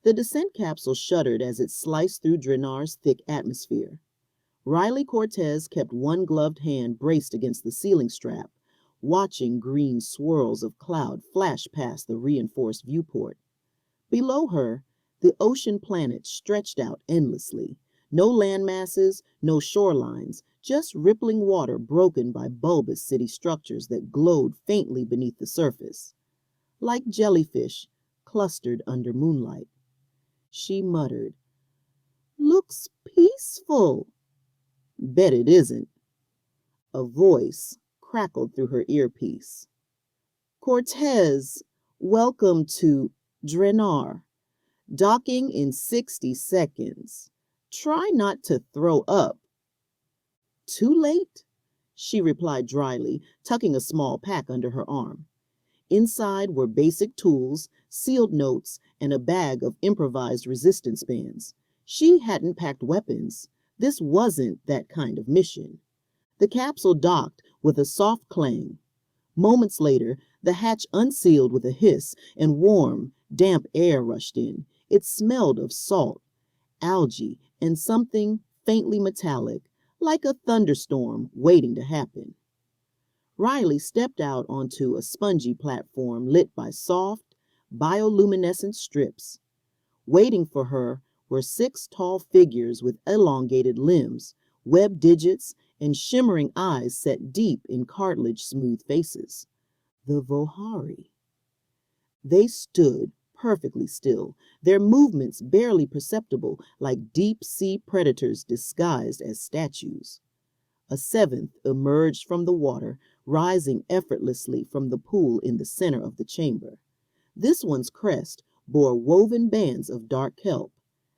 The descent capsule shuddered as it sliced through Drenar's thick atmosphere. Riley Cortez kept one gloved hand braced against the ceiling strap, watching green swirls of cloud flash past the reinforced viewport. Below her, the ocean planet stretched out endlessly. No land masses, no shorelines, just rippling water broken by bulbous city structures that glowed faintly beneath the surface, like jellyfish clustered under moonlight. She muttered, "Looks peaceful." "Bet it isn't." A voice crackled through her earpiece. "Cortez, welcome to Drenar. Docking in 60 seconds. Try not to throw up." "Too late," she replied dryly, tucking a small pack under her arm. Inside were basic tools, sealed notes, and a bag of improvised resistance bands. She hadn't packed weapons. This wasn't that kind of mission. The capsule docked with a soft clang. Moments later, the hatch unsealed with a hiss, and warm, damp air rushed in. It smelled of salt, algae, and something faintly metallic, like a thunderstorm waiting to happen. Riley stepped out onto a spongy platform lit by soft, bioluminescent strips. Waiting for her were 6 tall figures with elongated limbs, webbed digits, and shimmering eyes set deep in cartilage-smooth faces. The Vohari. They stood perfectly still, their movements barely perceptible, like deep-sea predators disguised as statues. A 7th emerged from the water, rising effortlessly from the pool in the center of the chamber. This one's crest bore woven bands of dark kelp.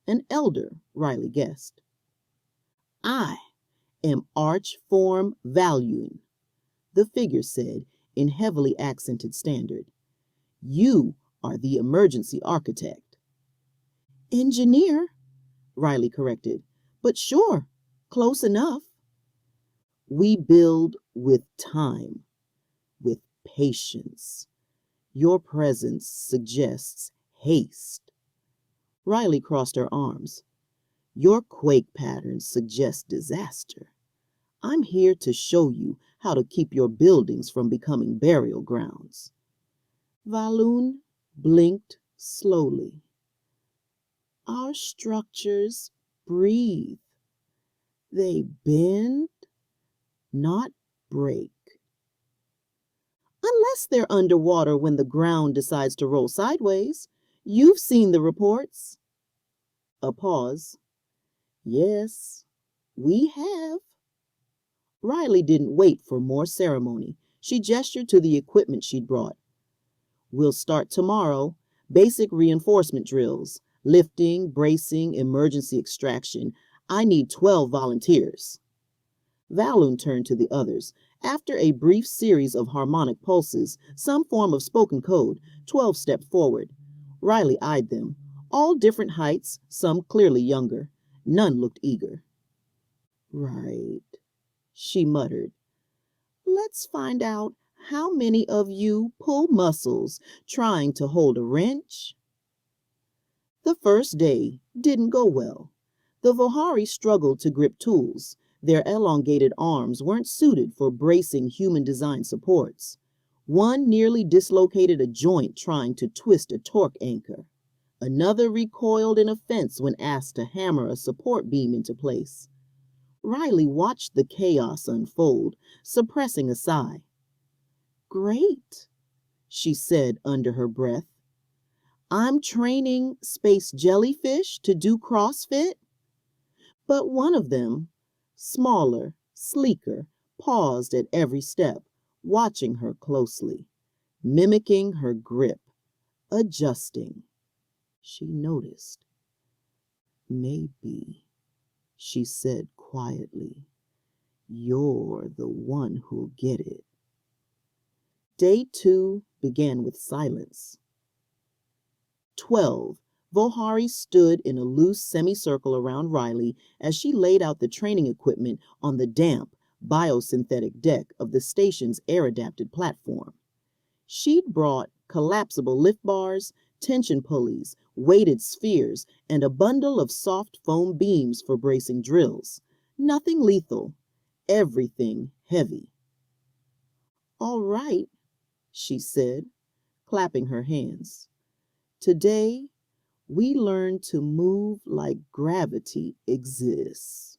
An elder, Riley guessed. "I am Archform Valuin," the figure said in heavily accented standard. "You are the emergency architect." "Engineer," Riley corrected, "but sure, close enough." "We build with time, with patience. Your presence suggests haste." Riley crossed her arms. "Your quake patterns suggest disaster. I'm here to show you how to keep your buildings from becoming burial grounds." Valoon blinked slowly. "Our structures breathe. They bend, not break." "Unless they're underwater when the ground decides to roll sideways. You've seen the reports." A pause. "Yes, we have." Riley didn't wait for more ceremony. She gestured to the equipment she'd brought. "We'll start tomorrow. Basic reinforcement drills. Lifting, bracing, emergency extraction. I need 12 volunteers." Valoon turned to the others. After a brief series of harmonic pulses, some form of spoken code, 12 stepped forward. Riley eyed them. All different heights, some clearly younger. None looked eager. "Right," she muttered. "Let's find out how many of you pull muscles trying to hold a wrench." The first day didn't go well. The Vohari struggled to grip tools. Their elongated arms weren't suited for bracing human-designed supports. One nearly dislocated a joint trying to twist a torque anchor. Another recoiled in offense when asked to hammer a support beam into place. Riley watched the chaos unfold, suppressing a sigh. "Great," she said under her breath. "I'm training space jellyfish to do CrossFit." But one of them, smaller, sleeker, paused at every step, watching her closely, mimicking her grip, adjusting. She noticed. "Maybe," she said quietly, "you're the one who'll get it." Day 2 began with silence. 12. Vohari stood in a loose semicircle around Riley as she laid out the training equipment on the damp, biosynthetic deck of the station's air-adapted platform. She'd brought collapsible lift bars, tension pulleys, weighted spheres, and a bundle of soft foam beams for bracing drills. Nothing lethal, everything heavy. "All right," she said, clapping her hands. "Today, we learn to move like gravity exists."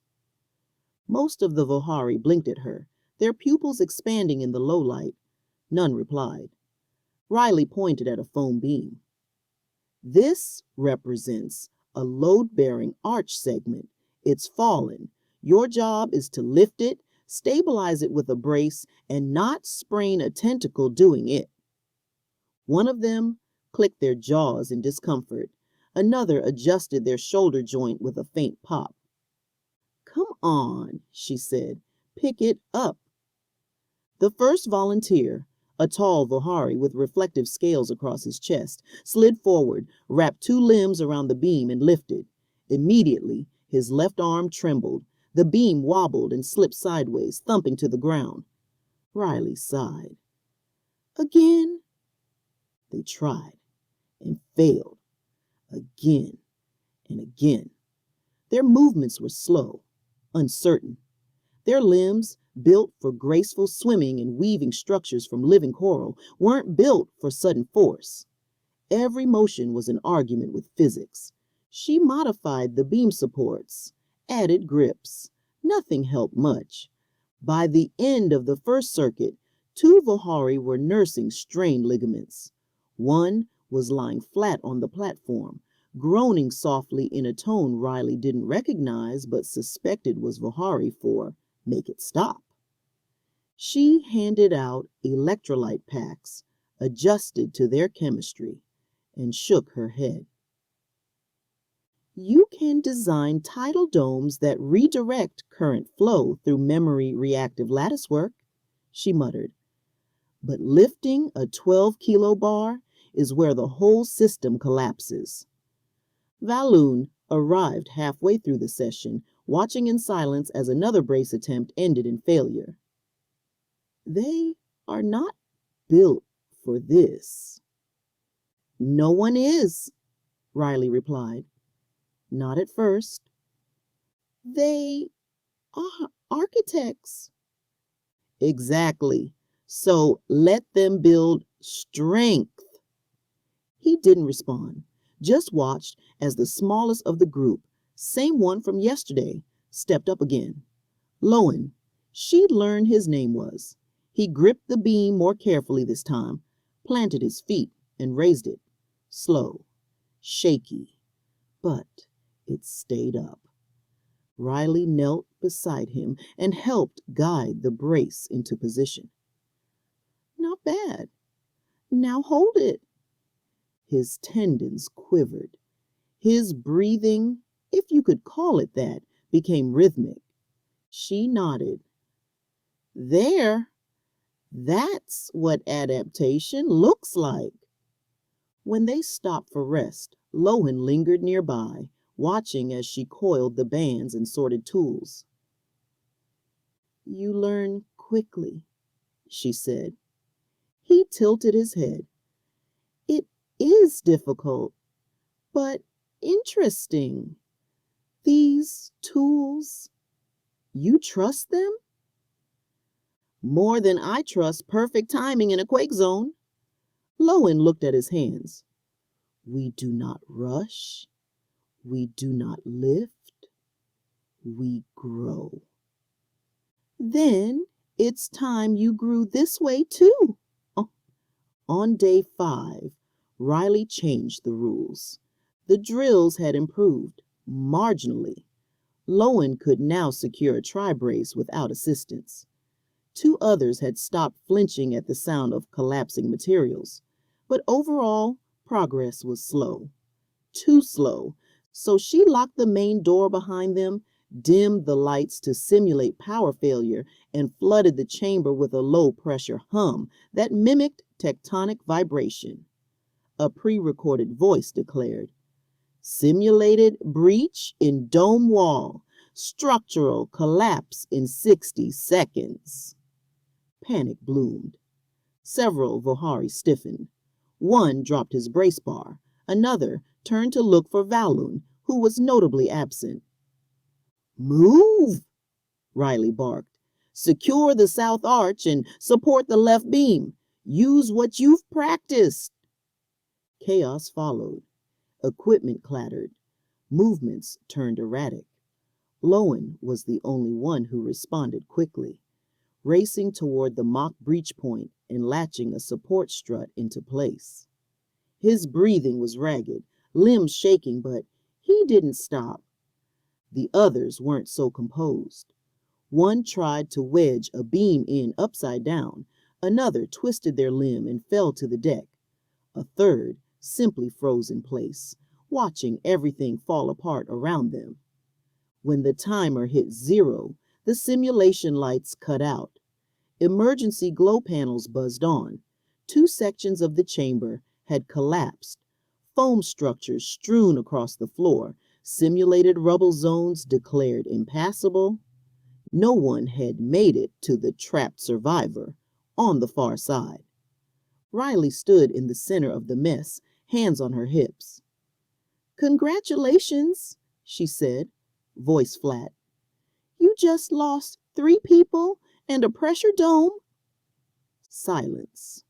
Most of the Vohari blinked at her, their pupils expanding in the low light. None replied. Riley pointed at a foam beam. "This represents a load-bearing arch segment. It's fallen. Your job is to lift it, stabilize it with a brace, and not sprain a tentacle doing it." One of them clicked their jaws in discomfort. Another adjusted their shoulder joint with a faint pop. "Come on," she said. "Pick it up." The first volunteer, a tall Vohari with reflective scales across his chest, slid forward, wrapped two limbs around the beam, and lifted. Immediately, his left arm trembled. The beam wobbled and slipped sideways, thumping to the ground. Riley sighed. "Again?" They tried and failed. Again and again. Their movements were slow, uncertain. Their limbs, built for graceful swimming and weaving structures from living coral, weren't built for sudden force. Every motion was an argument with physics. She modified the beam supports, added grips. Nothing helped much. By the end of the first circuit, two Vohari were nursing strained ligaments. One was lying flat on the platform, groaning softly in a tone Riley didn't recognize but suspected was Vohari for "make it stop." She handed out electrolyte packs, adjusted to their chemistry, and shook her head. "You can design tidal domes that redirect current flow through memory reactive latticework," she muttered. "But lifting a 12-kilo bar is where the whole system collapses." Valoon arrived halfway through the session, watching in silence as another brace attempt ended in failure. "They are not built for this." "No one is," Riley replied. "Not at first." "They are architects." "Exactly. So let them build strength." He didn't respond, just watched as the smallest of the group, same one from yesterday, stepped up again. Lowen. She'd learned his name was. He gripped the beam more carefully this time, planted his feet, and raised it. Slow, shaky, but it stayed up. Riley knelt beside him and helped guide the brace into position. "Not bad. Now hold it." His tendons quivered. His breathing, if you could call it that, became rhythmic. She nodded. That's what adaptation looks like." When they stopped for rest, Lowen lingered nearby, watching as she coiled the bands and sorted tools. "You learn quickly," she said. He tilted his head. "It is difficult, but interesting. These tools, you trust them?" "More than I trust perfect timing in a quake zone." Lowen looked at his hands. "We do not rush. We do not lift. We grow." "Then it's time you grew this way too." On day 5, Riley changed the rules. The drills had improved, marginally. Lowen could now secure a tri-brace without assistance. 2 others had stopped flinching at the sound of collapsing materials. But overall, progress was slow. Too slow, so she locked the main door behind them, dimmed the lights to simulate power failure, and flooded the chamber with a low-pressure hum that mimicked tectonic vibration. A pre-recorded voice declared, "Simulated breach in dome wall. Structural collapse in 60 seconds." Panic bloomed. Several Vohari stiffened. One dropped his brace bar. Another turned to look for Valun, who was notably absent. "Move!" Riley barked. "Secure the south arch and support the left beam. Use what you've practiced." Chaos followed. Equipment clattered. Movements turned erratic. Lowen was the only one who responded quickly, racing toward the mock breach point and latching a support strut into place. His breathing was ragged, limbs shaking, but he didn't stop. The others weren't so composed. One tried to wedge a beam in upside down. Another twisted their limb and fell to the deck. A third simply froze in place, watching everything fall apart around them. When the timer hit 0, the simulation lights cut out. Emergency glow panels buzzed on. 2 sections of the chamber had collapsed. Foam structures strewn across the floor. Simulated rubble zones declared impassable. No one had made it to the trapped survivor on the far side. Riley stood in the center of the mess, hands on her hips. "Congratulations," she said, voice flat. "You just lost 3 people and a pressure dome." Silence.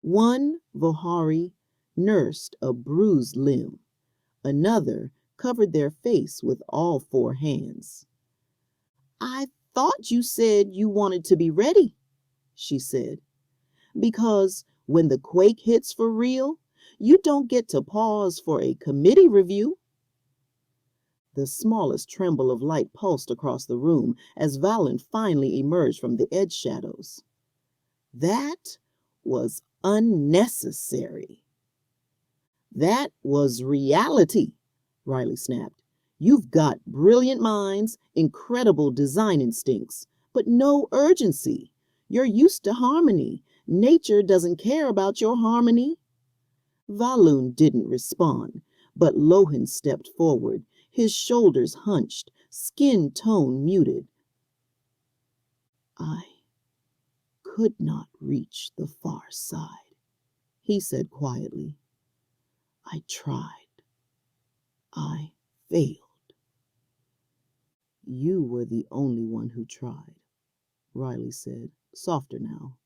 One Vohari nursed a bruised limb. Another covered their face with all 4 hands. "I thought you said you wanted to be ready," she said. "Because when the quake hits for real, you don't get to pause for a committee review." The smallest tremble of light pulsed across the room as Valen finally emerged from the edge shadows. "That was unnecessary." "That was reality," Riley snapped. "You've got brilliant minds, incredible design instincts, but no urgency. You're used to harmony. Nature doesn't care about your harmony." Valun didn't respond, but Lohan stepped forward, his shoulders hunched, skin tone muted. "I could not reach the far side," he said quietly. "I tried. I failed." "You were the only one who tried," Riley said, softer now.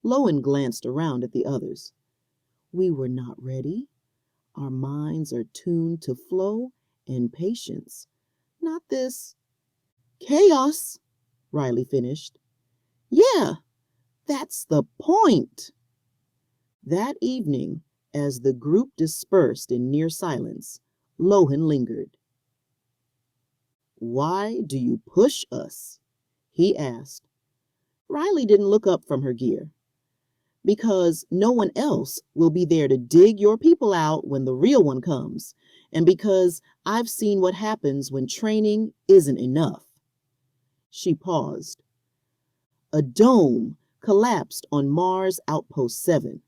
Lowen glanced around at the others. "We were not ready. Our minds are tuned to flow and patience. Not this chaos," Riley finished. "Yeah, that's the point." That evening, as the group dispersed in near silence, Lohan lingered. "Why do you push us?" he asked. Riley didn't look up from her gear. "Because no one else will be there to dig your people out when the real one comes, and because I've seen what happens when training isn't enough." She paused. "A dome collapsed on Mars Outpost 7.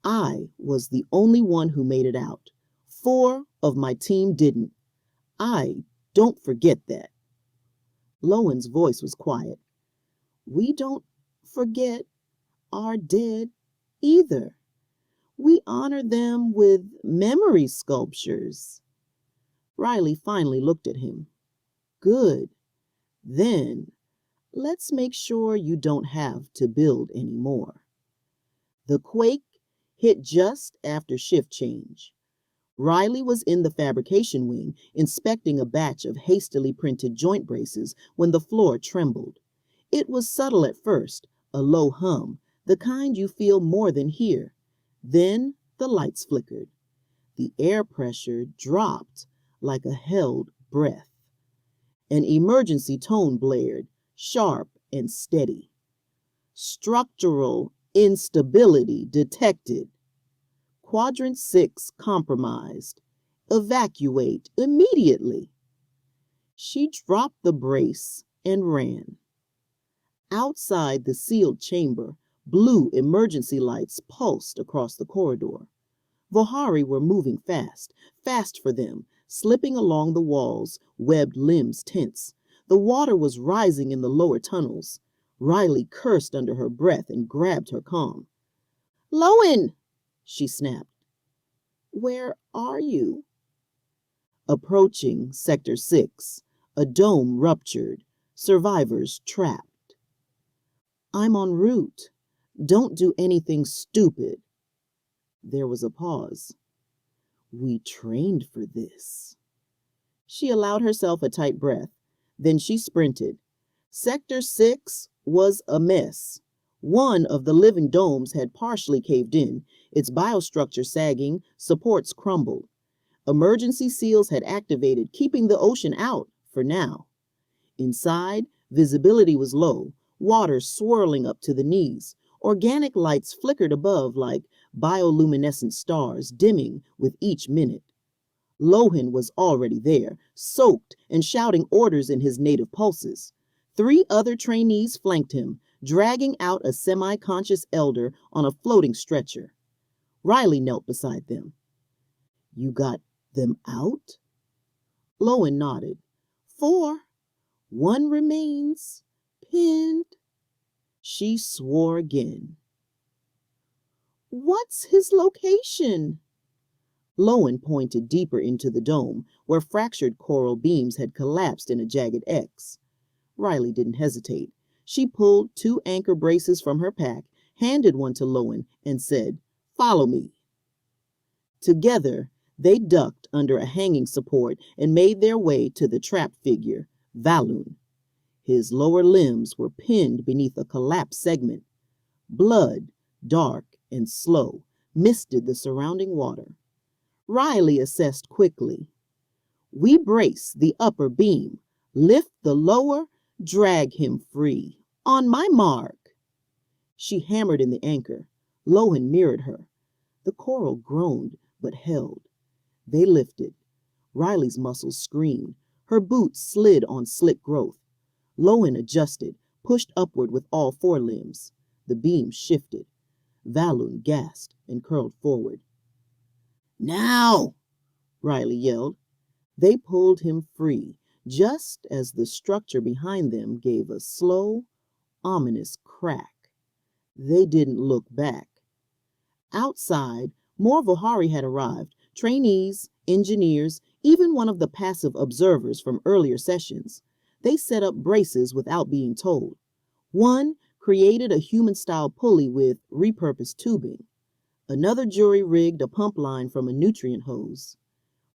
I was the only one who made it out. 4 of my team didn't. I don't forget that." Lowen's voice was quiet. "We don't forget our dead either. We honor them with memory sculptures." Riley finally looked at him. "Good. Then let's make sure you don't have to build any more." The quake hit just after shift change. Riley was in the fabrication wing, inspecting a batch of hastily printed joint braces when the floor trembled. It was subtle at first, a low hum, the kind you feel more than hear. Then the lights flickered. The air pressure dropped like a held breath. An emergency tone blared, sharp and steady. "Structural instability detected. Quadrant 6 compromised. Evacuate immediately." She dropped the brace and ran. Outside the sealed chamber, blue emergency lights pulsed across the corridor. Vohari were moving fast, fast for them, slipping along the walls, webbed limbs tense. The water was rising in the lower tunnels. Riley cursed under her breath and grabbed her calm. "Lowen!" she snapped. Where are you? Approaching Sector 6, a dome ruptured, survivors trapped. I'm en route. Don't do anything stupid. There was a pause. We trained for this. She allowed herself a tight breath. Then she sprinted. Sector 6 was a mess. One of the living domes had partially caved in, its biostructure sagging, supports crumbled. Emergency seals had activated, keeping the ocean out for now. Inside, visibility was low, water swirling up to the knees. Organic lights flickered above like bioluminescent stars, dimming with each minute. Lohan was already there, soaked and shouting orders in his native pulses. 3 other trainees flanked him, dragging out a semi-conscious elder on a floating stretcher. Riley knelt beside them. You got them out? Lohan nodded. 4. 1 remains, pinned. She swore again. What's his location? Lohan pointed deeper into the dome, where fractured coral beams had collapsed in a jagged X. Riley didn't hesitate. She pulled 2 anchor braces from her pack, handed one to Lohan, and said, Follow me. Together, they ducked under a hanging support and made their way to the trapped figure, Valun. His lower limbs were pinned beneath a collapsed segment. Blood, dark and slow, misted the surrounding water. Riley assessed quickly. We brace the upper beam, lift the lower, drag him free. On my mark. She hammered in the anchor. Lohan mirrored her. The coral groaned but held. They lifted. Riley's muscles screamed. Her boots slid on slick growth. Lohan adjusted, pushed upward with all 4 limbs. The beam shifted. Valun gasped and curled forward. Now! Riley yelled. They pulled him free, just as the structure behind them gave a slow, ominous crack. They didn't look back. Outside, more Vohari had arrived, trainees, engineers, even one of the passive observers from earlier sessions. They set up braces without being told. One created a human-style pulley with repurposed tubing. Another jury-rigged a pump line from a nutrient hose.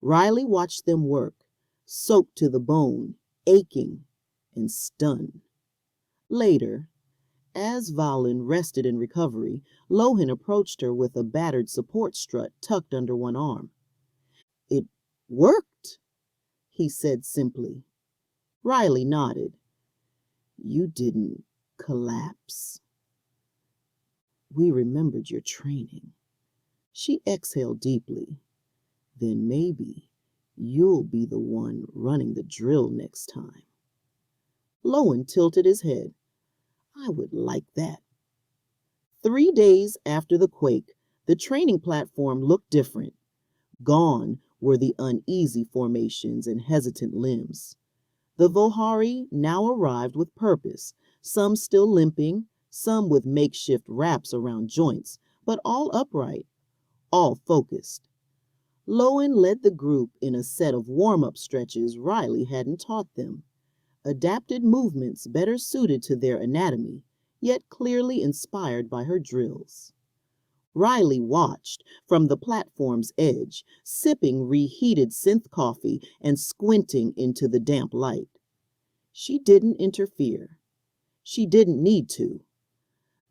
Riley watched them work, soaked to the bone, aching and stunned. Later, as Valun rested in recovery, Lohan approached her with a battered support strut tucked under one arm. It worked, he said simply. Riley nodded. You didn't collapse. We remembered your training. She exhaled deeply. Then maybe you'll be the one running the drill next time. Lohan tilted his head. I would like that. 3 days after the quake, the training platform looked different. Gone were the uneasy formations and hesitant limbs. The Vohari now arrived with purpose, some still limping, some with makeshift wraps around joints, but all upright, all focused. Lohan led the group in a set of warm-up stretches Riley hadn't taught them. Adapted movements better suited to their anatomy, yet clearly inspired by her drills. Riley watched from the platform's edge, sipping reheated synth coffee and squinting into the damp light. She didn't interfere. She didn't need to.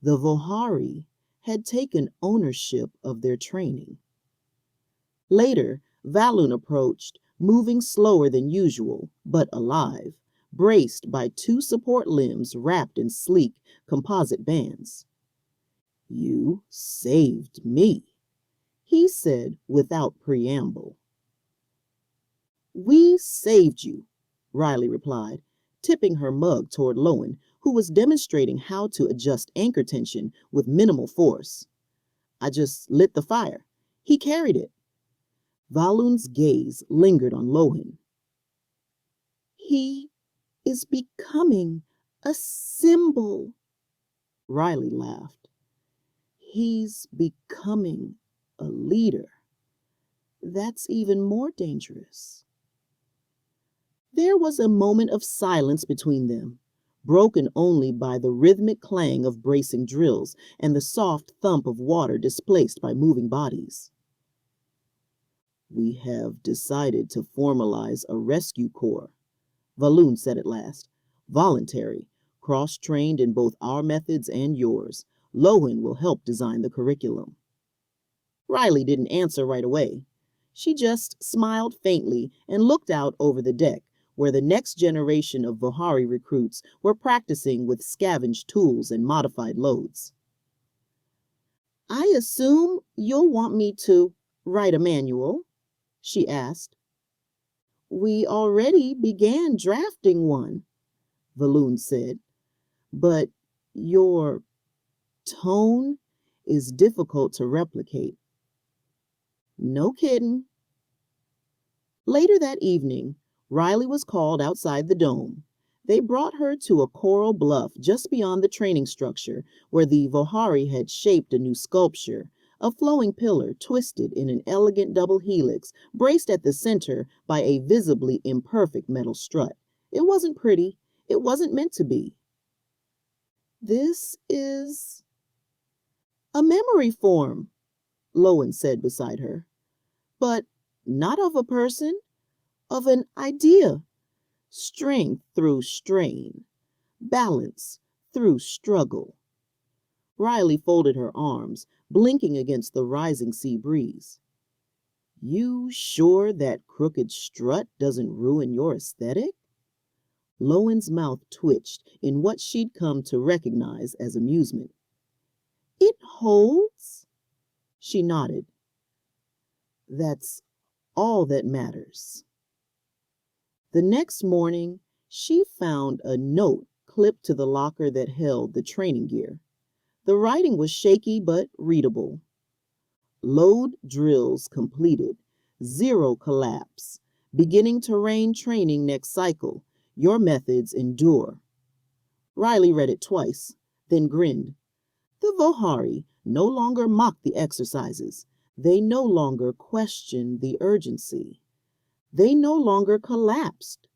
The Vohari had taken ownership of their training. Later, Valun approached, moving slower than usual, but alive, braced by 2 support limbs wrapped in sleek composite bands. You saved me, he said without preamble. We saved you, Riley replied, tipping her mug toward Lohan, who was demonstrating how to adjust anchor tension with minimal force. I just lit the fire. He carried it. Valun's gaze lingered on Lohan. He is becoming a symbol. Riley laughed. He's becoming a leader. that's even more dangerous. There was a moment of silence between them, broken only by the rhythmic clang of bracing drills and the soft thump of water displaced by moving bodies. "We have decided to formalize a rescue corps," Valoon said at last. "Voluntary, cross-trained in both our methods and yours. Lohan will help design the curriculum." Riley didn't answer right away. She just smiled faintly and looked out over the deck, where the next generation of Vohari recruits were practicing with scavenged tools and modified loads. "I assume you'll want me to write a manual?" she asked. "We already began drafting one," Valoon said, "but your tone is difficult to replicate." "No kidding." Later that evening, Riley was called outside the dome. They brought her to a coral bluff just beyond the training structure, where the Vohari had shaped a new sculpture, a flowing pillar twisted in an elegant double helix, braced at the center by a visibly imperfect metal strut. It wasn't pretty. It wasn't meant to be. "This is a memory form," Lowen said beside her. "But not of a person, of an idea. Strength through strain, balance through struggle." Riley folded her arms, blinking against the rising sea breeze. "You sure that crooked strut doesn't ruin your aesthetic?" Lowen's mouth twitched in what she'd come to recognize as amusement. "It holds?" She nodded. "That's all that matters." The next morning, she found a note clipped to the locker that held the training gear. The writing was shaky but readable. "Load drills completed. 0 collapse. Beginning terrain training next cycle. Your methods endure." Riley read it twice, then grinned. The Vohari no longer mocked the exercises. They no longer questioned the urgency. They no longer collapsed.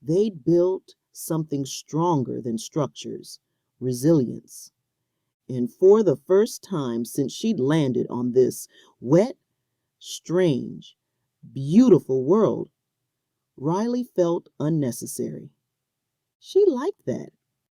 They'd built something stronger than structures, resilience. And for the first time since she'd landed on this wet, strange, beautiful world, Riley felt unnecessary. She liked that.